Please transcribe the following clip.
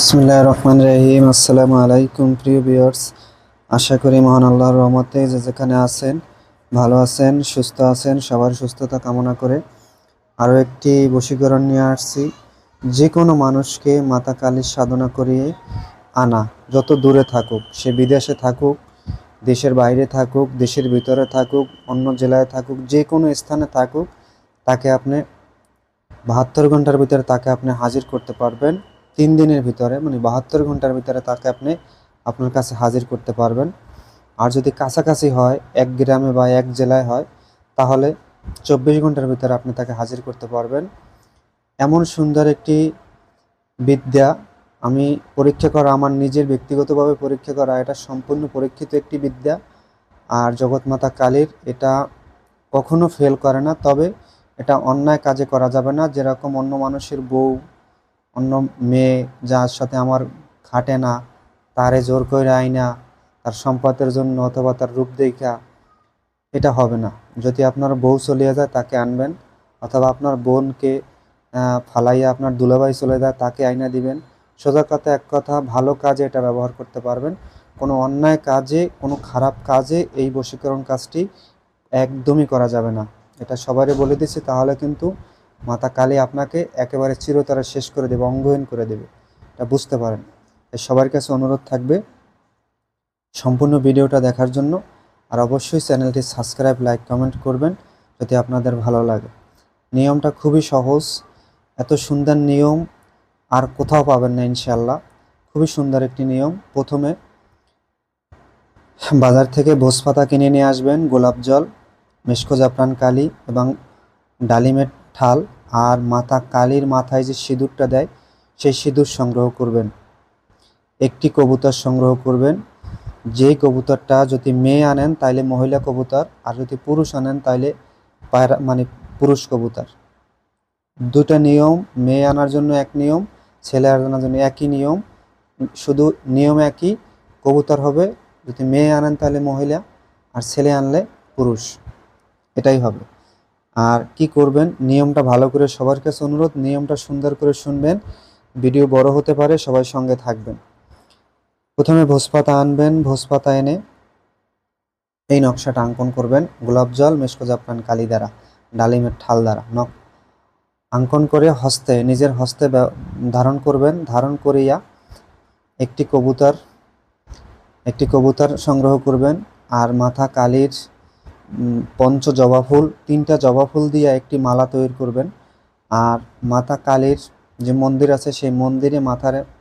বিসমিল্লাহির রহমানির রহিম। আসসালামু আলাইকুম প্রিয় ভিউয়ার্স, আশা করি মহান আল্লাহর রহমতে যে যেখানে আছেন ভালো আছেন, সুস্থ আছেন। সবার সুস্থতা কামনা করে আরও একটি বশীকরণ নিয়ে আসছি। যে কোনো মানুষকে মাতা কালীর সাধনা করিয়ে আনা, যত দূরে থাকুক, সে বিদেশে থাকুক, দেশের বাইরে থাকুক, দেশের ভিতরে থাকুক, অন্য জেলায় থাকুক, যে কোনো স্থানে থাকুক, তাকে আপনি 72 ঘন্টার ভিতরে তাকে আপনি হাজির করতে পারবেন। 3 দিনের ভিতরে, মানে 72 ঘন্টার ভিতরে তাকে আপনি আপনার কাছে হাজির করতে পারবেন। আর যদি কাছাকাছি হয়, এক গ্রামে বা এক জেলায় হয়, তাহলে 24 ঘন্টার ভিতরে আপনি তাকে হাজির করতে পারবেন। এমন সুন্দর একটি বিদ্যা, আমি পরীক্ষা করা, আমার নিজের ব্যক্তিগতভাবে পরীক্ষা করা, এটা সম্পূর্ণ পরীক্ষিত একটি বিদ্যা। আর জগৎমাতা কালীর এটা কখনো ফেল করে না। তবে এটা অন্যায় কাজে করা যাবে না। যেরকম অন্য মানুষের বউ, অন্য মেয়ে যার সাথে আমার খাটে না, তারে জোর করে আইনা তার সম্পদের জন্য অথবা তার রূপ দেখা, এটা হবে না। যদি আপনার বউ চলিয়ে যায় তাকে আনবেন, অথবা আপনার বোনকে ফালাইয়া আপনার দুলাভাই চলে যায় তাকে আইনা দিবেন। সোজা কথা, এক কথা, ভালো কাজে এটা ব্যবহার করতে পারবেন। কোনো অন্যায় কাজে, কোনো খারাপ কাজে এই বশীকরণ কাজটি একদমই করা যাবে না। এটা সবারই বলে দিচ্ছি, তাহলে কিন্তু মাতা কালী আপনাকে একেবারে চিরতরে শেষ করে দেবে, অঙ্গহীন করে দেবে। এটা বুঝতে পারেন। সবার কাছে অনুরোধ থাকবে সম্পূর্ণ ভিডিওটা দেখার জন্য। আর অবশ্যই চ্যানেলটি সাবস্ক্রাইব, লাইক, কমেন্ট করবেন যদি আপনাদের ভালো লাগে। নিয়মটা খুবই সহজ, এত সুন্দর নিয়ম আর কোথাও পাবেন না ইনশাল্লাহ। খুবই সুন্দর একটি নিয়ম। প্রথমে বাজার থেকে ভোজপাতা কিনে নিয়ে আসবেন, গোলাপ জল, মেশকো জাফরান কালি এবং ডালিমের ঠাল। আর মাতা কালীর মাথায় যে সিঁদুরটা দেয়, সেই সিঁদুর সংগ্রহ করবেন। একটি কবুতর সংগ্রহ করবেন। যেই কবুতরটা, যদি মেয়ে আনেন তাইলে মহিলা কবুতর, আর যদি পুরুষ আনেন তাইলে পায়রা, মানে পুরুষ কবুতর। দুটা নিয়ম, মেয়ে আনার জন্য এক নিয়ম, ছেলে আনার জন্য একই নিয়ম। শুধু নিয়ম একই, কবুতর হবে যদি মেয়ে আনেন তাহলে মহিলা, আর ছেলে আনলে পুরুষ, এটাই হবে। আর কি করবেন, নিয়মটা ভালো করে, সবার কাছে অনুরোধ, নিয়মটা সুন্দর করে শুনবেন। ভিডিও বড় হতে পারে, সবাই সঙ্গে থাকবেন। প্রথমে ভোজপাতা আনবেন, ভোজপাতা এনে এই নকশাটা অঙ্কন করবেন। গোলাপ জল, মেশকো জাফরান কালি দ্বারা, ডালিমের ঠাল দ্বারা অঙ্কন করে হস্তে, নিজের হস্তে ধারণ করবেন। ধারণ করিয়া একটি কবুতর সংগ্রহ করবেন। আর মাথা কালীর পঞ্চ জবা ফুল, 3টা জবা ফুল দিয়ে একটি মালা তৈরি করবেন। আর মাতা কালীর যে মন্দির আছে, সেই মন্দিরে মাথার